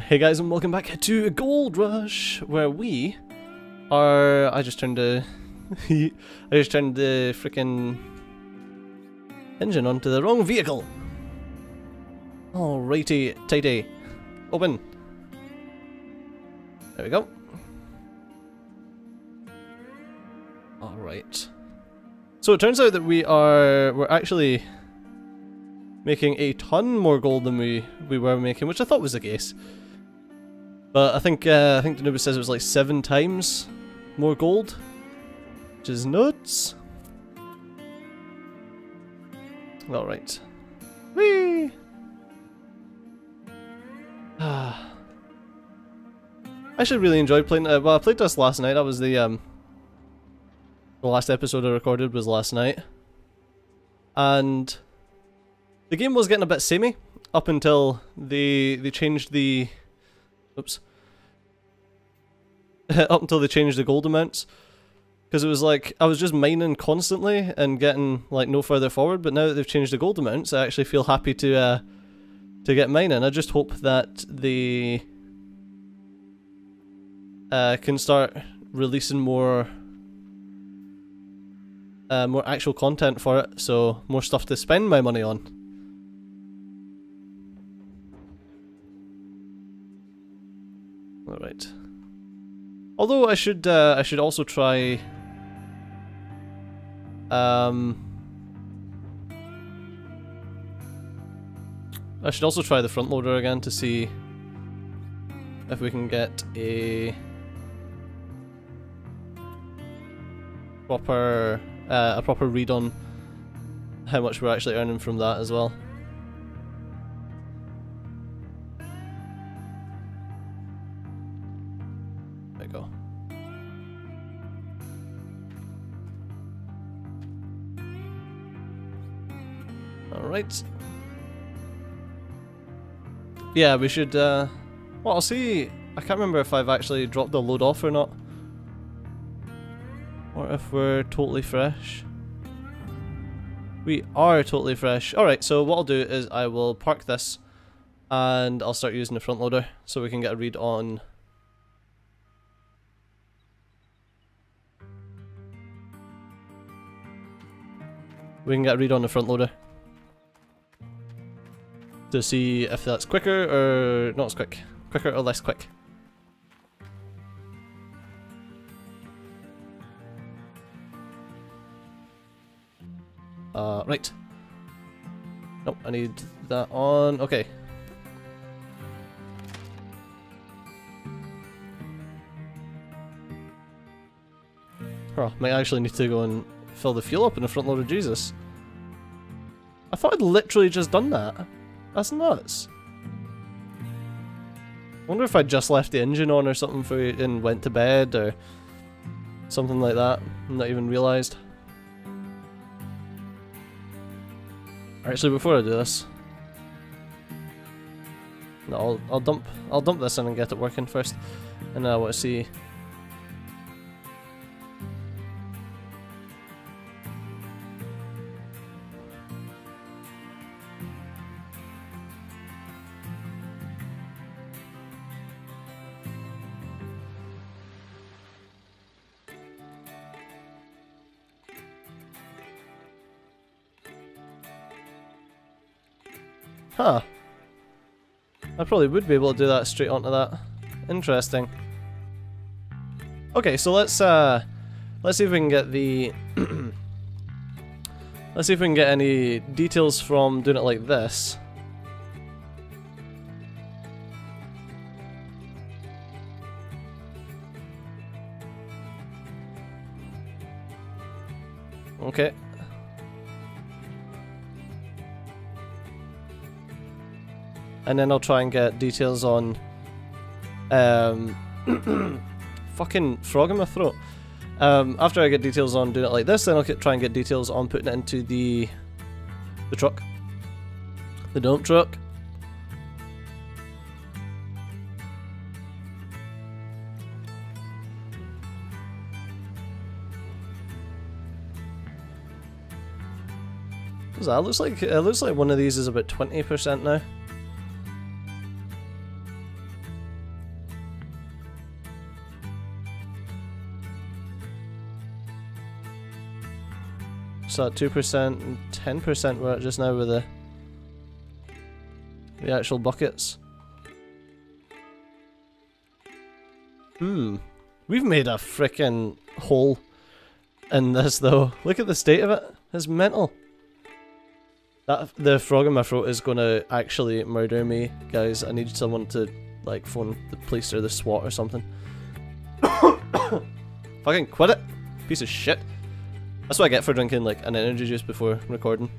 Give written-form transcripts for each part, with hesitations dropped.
Hey guys, and welcome back to Gold Rush, where we are... I just turned the... I just turned the freaking engine onto the wrong vehicle. Alrighty, tighty. Open. There we go. Alright. So it turns out that we're actually making a ton more gold than we were making, which I thought was the case. But I think Danubis says it was like 7 times more gold, which is nuts. Alright. Whee! I actually really enjoyed playing. Well, I played this last night. That was the last episode I recorded was last night, and the game was getting a bit samey up until they changed the. Oops. Up until they changed the gold amounts, because it was like I was just mining constantly and getting like no further forward. But now that they've changed the gold amounts, I actually feel happy to get mining. I just hope that they can start releasing more actual content for it, so more stuff to spend my money on. Alright. Although I should also try I should also try the front loader again to see if we can get a proper read on how much we're actually earning from that as well. There we go. Alright. Yeah, we should, well, I'll see. I can't remember if I've actually dropped the load off or not. Or if we're totally fresh. We are totally fresh. Alright, so what I'll do is I will park this and I'll start using the front loader so we can get a read on... We can get a read on the front loader to see if that's quicker or not as quick. Quicker or less quick. Right. Nope, I need that on. Okay. Oh, might actually need to go and fill the fuel up in the front loader, Jesus. I thought I'd literally just done that. That's nuts. Wonder if I just left the engine on or something for you and went to bed or something like that. Not even realised. Actually, before I do this, no, I'll dump this in and get it working first, and then I want to see. Huh. I probably would be able to do that straight onto that. Interesting. Okay, so let's see if we can get the let's see if we can get any details from doing it like this. Okay. And then I'll try and get details on fucking frog in my throat. After I get details on doing it like this, then I'll try and get details on putting it into the truck. The dump truck. What's that? It looks like one of these is about 20% now. So at 2% and 10% we're at just now with the actual buckets. We've made a frickin' hole in this though. Look at the state of it. It's mental. The frog in my throat is gonna actually murder me, guys. I need someone to like phone the police or the SWAT or something. Fucking quit it, piece of shit. That's what I get for drinking like an energy juice before recording.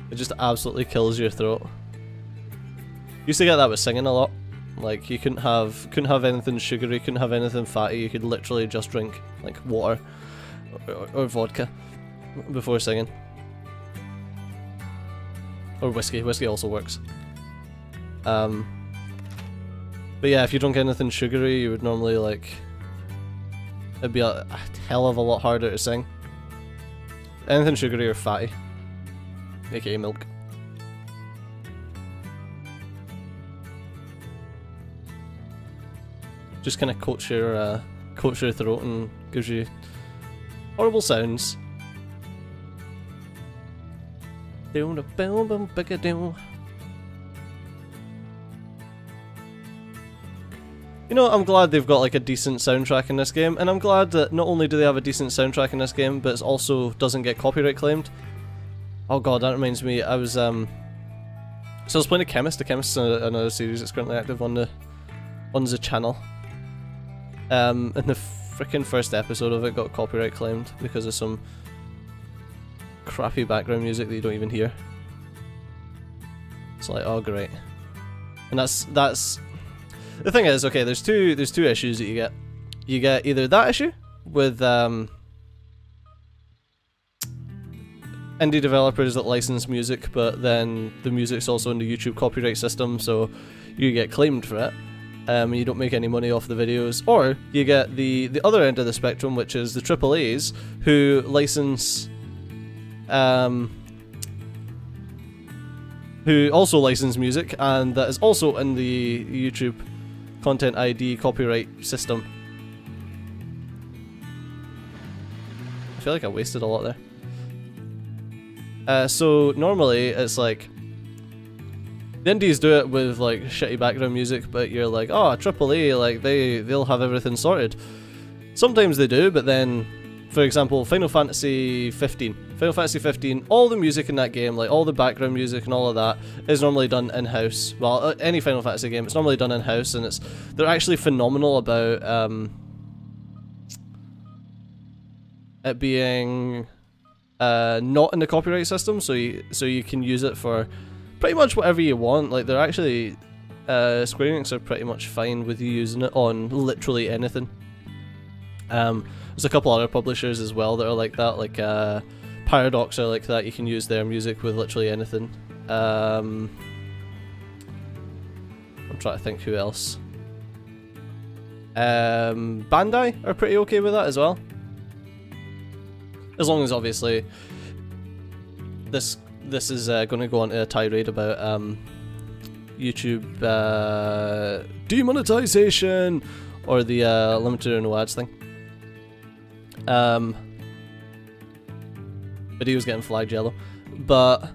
It just absolutely kills your throat. Used to get that with singing a lot. Like you couldn't have anything sugary, couldn't have anything fatty. You could literally just drink like water or vodka before singing. Or whiskey. Whiskey also works. But yeah, if you drink anything sugary, you would normally like it'd be a hell of a lot harder to sing. Anything sugary or fatty, aka milk. Just kind of coats your throat and gives you horrible sounds. You know, I'm glad they've got like a decent soundtrack in this game, and I'm glad that not only do they have a decent soundtrack in this game, but it also doesn't get copyright claimed. Oh god, that reminds me, I was so I was playing The Chemist. The Chemist is another series that's currently active on the channel. And the freaking first episode of it got copyright claimed because of some crappy background music that you don't even hear. It's like, oh great. And that's the thing is, okay, there's two issues that you get. You get either that issue with indie developers that license music, but then the music's also in the YouTube copyright system, so you get claimed for it. You don't make any money off the videos, or you get the other end of the spectrum, which is the AAAs who license, who also license music, and that is also in the YouTube Content ID copyright system. I feel like I wasted a lot there. So normally it's like the indies do it with like shitty background music, but you're like, oh, AAA, like they'll have everything sorted. Sometimes they do, but then, for example, Final Fantasy 15. Final Fantasy 15, all the music in that game, like all the background music and all of that, is normally done in-house. Well, any Final Fantasy game, it's normally done in-house, and they're actually phenomenal about it being not in the copyright system, so you can use it for pretty much whatever you want. Like they're actually Square Enix are pretty much fine with you using it on literally anything. There's a couple other publishers as well that are like that, like Paradox are like that. You can use their music with literally anything. I'm trying to think who else. Bandai are pretty okay with that as well, as long as obviously this is going to go on to a tirade about YouTube demonetization or the limited or no ads thing. Video's getting flagged yellow, but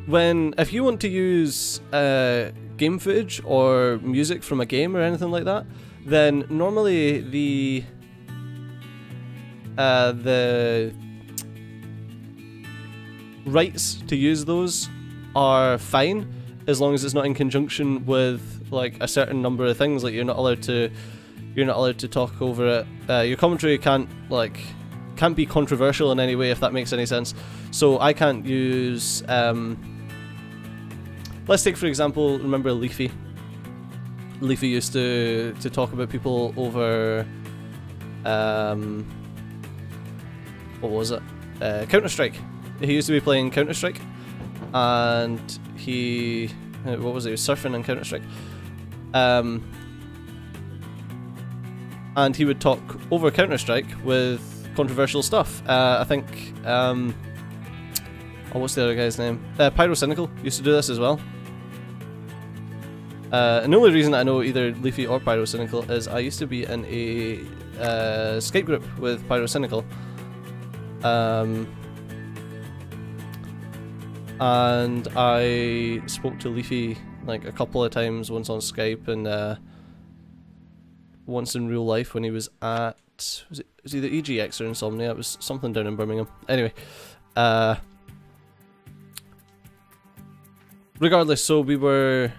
if you want to use game footage or music from a game or anything like that, then normally the rights to use those are fine, as long as it's not in conjunction with like a certain number of things. Like you're not allowed to talk over it. Your commentary can't be controversial in any way, if that makes any sense. So I can't use let's take for example, remember Leafy? Leafy used to talk about people over what was it? Counter-Strike. He used to be playing Counter-Strike, and he was surfing on Counter-Strike. And he would talk over Counter-Strike with controversial stuff. I think oh, what's the other guy's name? Pyrocynical used to do this as well. And the only reason I know either Leafy or Pyrocynical is I used to be in a Skype group with Pyrocynical, And I spoke to Leafy like a couple of times, once on Skype and once in real life when he was at, was it either EGX or Insomnia? It was something down in Birmingham. Anyway, regardless, so we were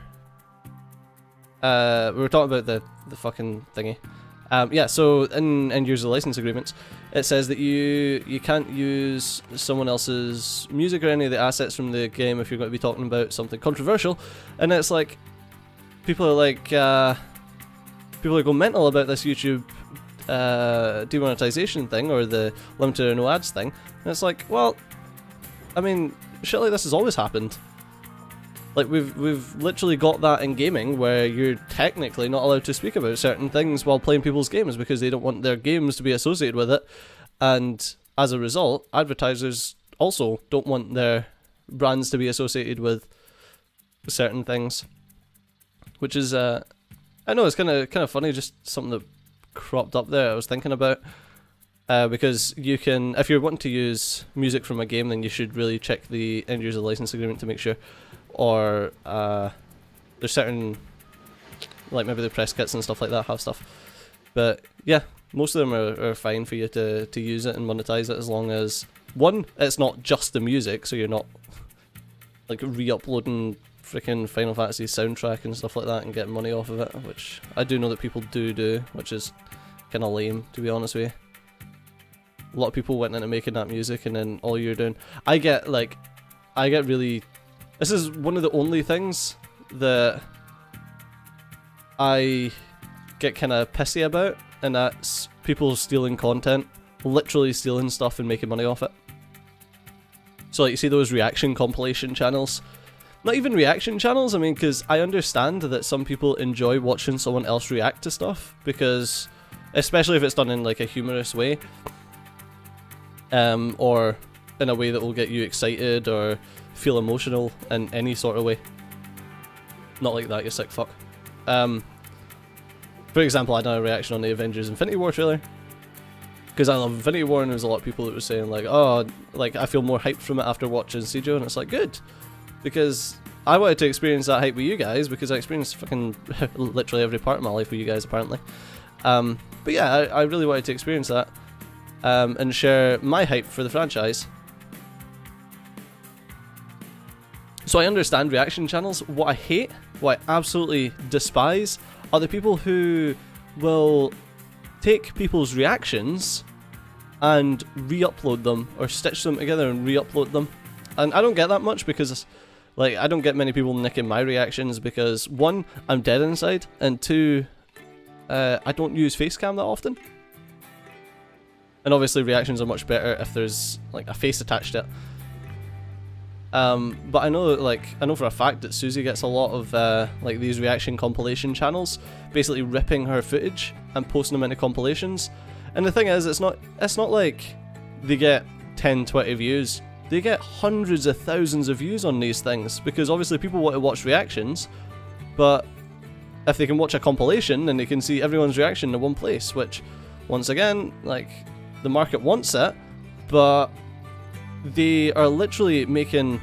talking about the fucking thingy. Yeah, so in end user license agreements, it says that you can't use someone else's music or any of the assets from the game if you're going to be talking about something controversial, and it's like people are like people are going mental about this YouTube demonetization thing or the limited or no ads thing, and it's like, well, I mean, shit like this has always happened. Like, we've literally got that in gaming where you're technically not allowed to speak about certain things while playing people's games because they don't want their games to be associated with it, and as a result, advertisers also don't want their brands to be associated with certain things, which is I know it's kind of funny, just something that cropped up there I was thinking about, because you can, if you're wanting to use music from a game, then you should really check the end user license agreement to make sure. Or there's certain, like maybe the press kits and stuff like that have stuff, but yeah, most of them are fine for you to use it and monetize it, as long as, one, it's not just the music, so you're not like re-uploading freaking Final Fantasy soundtrack and stuff like that and getting money off of it, which I do know that people do, which is kind of lame, to be honest with you. A lot of people went into making that music, and then all you're doing, I get really. This is one of the only things that I get kind of pissy about, and that's people stealing content, literally stealing stuff and making money off it. So like, you see those reaction compilation channels, not even reaction channels, I mean, because I understand that some people enjoy watching someone else react to stuff, because, especially if it's done in like a humorous way, or in a way that will get you excited or feel emotional in any sort of way. Not like that, you sick fuck. For example, I done a reaction on the Avengers Infinity War trailer, because I love Infinity War, and there was a lot of people that were saying like, oh, like I feel more hyped from it after watching Seijo, and it's like, good, because I wanted to experience that hype with you guys, because I experienced fucking literally every part of my life with you guys apparently. But yeah, I really wanted to experience that, and share my hype for the franchise. So I understand reaction channels. What I hate, what I absolutely despise, are the people who will take people's reactions and re-upload them, or stitch them together and re-upload them. And I don't get that much, because like, I don't get many people nicking my reactions, because one, I'm dead inside, and two, I don't use Facecam that often. And obviously reactions are much better if there's like a face attached to it. But I know for a fact that Susie gets a lot of like these reaction compilation channels, basically ripping her footage and posting them into compilations. And the thing is, it's not like they get 10, 20 views. They get hundreds of thousands of views on these things, because obviously people want to watch reactions, but if they can watch a compilation, then they can see everyone's reaction in one place, which, once again, like, the market wants it, but they are literally making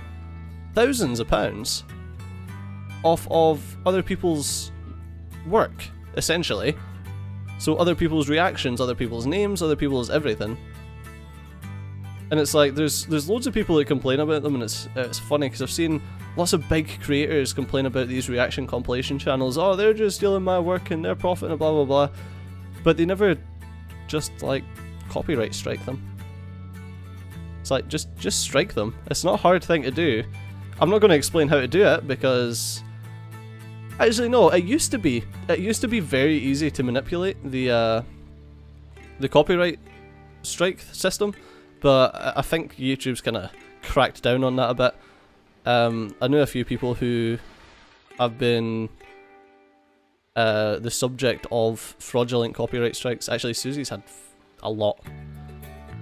thousands of pounds off of other people's work, essentially. So other people's reactions, other people's names, other people's everything. And it's like, there's loads of people that complain about them, and it's funny, because I've seen lots of big creators complain about these reaction compilation channels. Oh, they're just stealing my work and they're profiting, blah blah blah. But they never just like copyright strike them. It's like, just strike them. It's not a hard thing to do. I'm not going to explain how to do it, because actually no, it used to be very easy to manipulate the copyright strike system, but I think YouTube's kind of cracked down on that a bit. I know a few people who have been the subject of fraudulent copyright strikes. Actually, Susie's had a lot.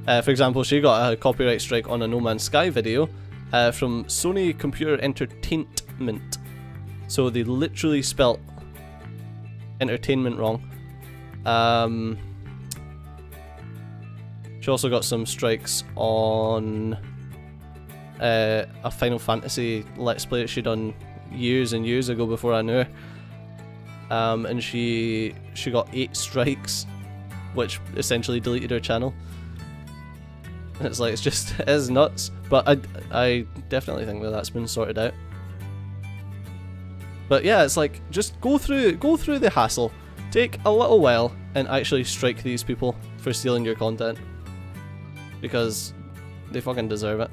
For example, she got a copyright strike on a No Man's Sky video from Sony Computer Entertainment. So they literally spelt entertainment wrong. She also got some strikes on a Final Fantasy Let's Play that she done years and years ago before I knew her. And she got 8 strikes, which essentially deleted her channel. And it's like, it is nuts. But I definitely think that that's been sorted out. But yeah, it's like, just go through the hassle. Take a little while and actually strike these people for stealing your content. Because they fucking deserve it.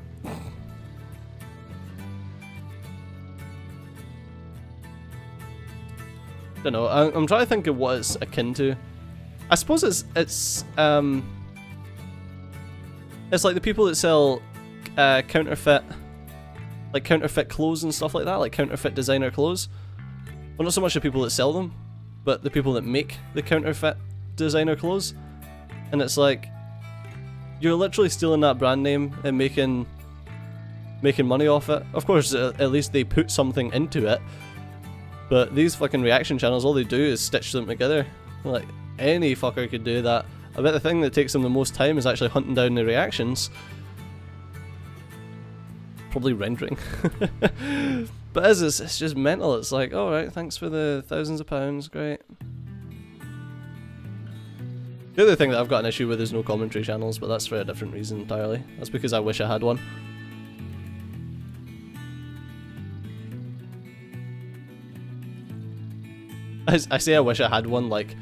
Don't know, I'm trying to think of what it's akin to. I suppose it's like the people that sell counterfeit clothes and stuff like that, like counterfeit designer clothes. Well, not so much the people that sell them, but the people that make the counterfeit designer clothes. And it's like, you're literally stealing that brand name and making money off it. Of course, at least they put something into it. But these fucking reaction channels, all they do is stitch them together. Like, any fucker could do that. I bet the thing that takes them the most time is actually hunting down the reactions. Probably rendering. But it's just mental. It's like, alright, thanks for the thousands of pounds, great. The other thing that I've got an issue with is no commentary channels, but that's for a different reason entirely. That's because I wish I had one. I say I wish I had one like,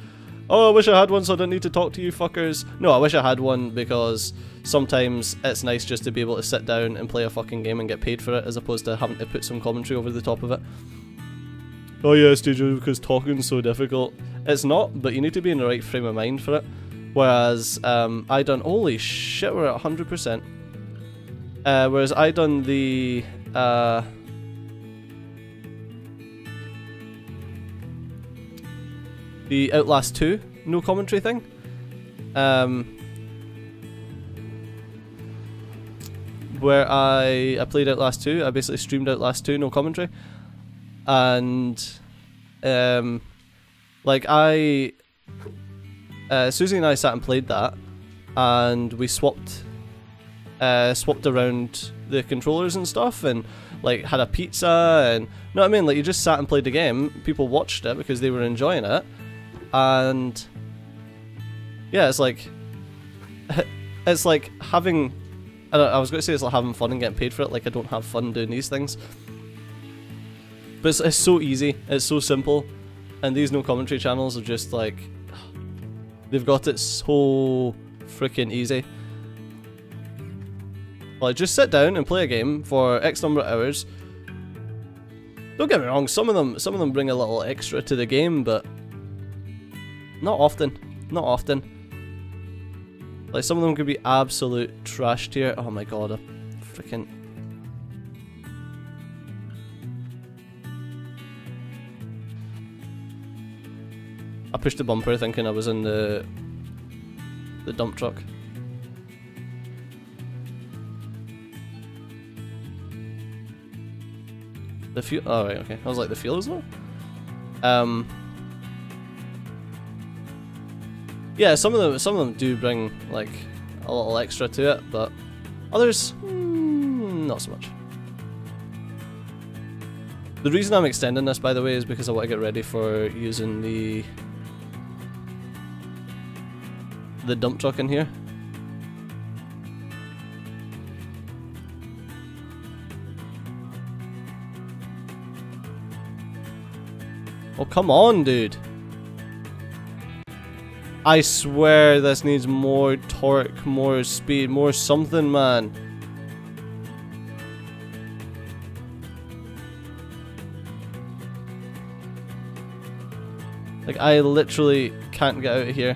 oh, I wish I had one so I don't need to talk to you fuckers. No, I wish I had one because sometimes it's nice just to be able to sit down and play a fucking game and get paid for it, as opposed to having to put some commentary over the top of it. Oh yeah, Studio, because talking's so difficult. It's not, but you need to be in the right frame of mind for it. Whereas I done, holy shit, we're at 100%. Whereas I done the Outlast 2 no commentary thing. Where I played Outlast 2, I basically streamed Outlast 2 no commentary. And like Susie and I sat and played that, and we swapped around the controllers and stuff, and like had a pizza, and you know what I mean, like you just sat and played the game, people watched it because they were enjoying it, and yeah, it's like having, I was going to say it's like having fun and getting paid for it. Like, I don't have fun doing these things, but it's so easy, it's so simple, and these no commentary channels are just like, they've got it so freaking easy. Like, just sit down and play a game for X number of hours. Don't get me wrong, some of them bring a little extra to the game, but not often. Not often. Like, some of them could be absolute trash tier. Oh my god, a freaking... I pushed the bumper thinking I was in the dump truck. The fuel? Oh right, okay. I was like, the fuel is low? Yeah, some of them do bring like a little extra to it, but others, not so much. The reason I'm extending this, by the way, is because I want to get ready for using the dump truck in here. Oh, come on, dude. I swear this needs more torque, more speed, more something, man. Like, I literally can't get out of here.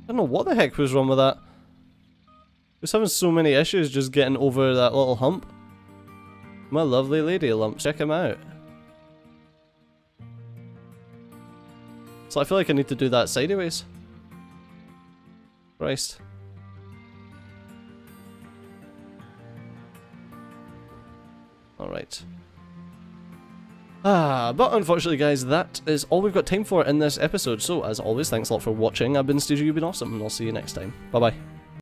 I don't know what the heck was wrong with that. I was having so many issues just getting over that little hump. My lovely lady lumps, check him out. So I feel like I need to do that sideways. Christ. Alright. But unfortunately guys, that is all we've got time for in this episode, so as always, thanks a lot for watching. I've been Stagey, you've been awesome, and I'll see you next time. Bye bye.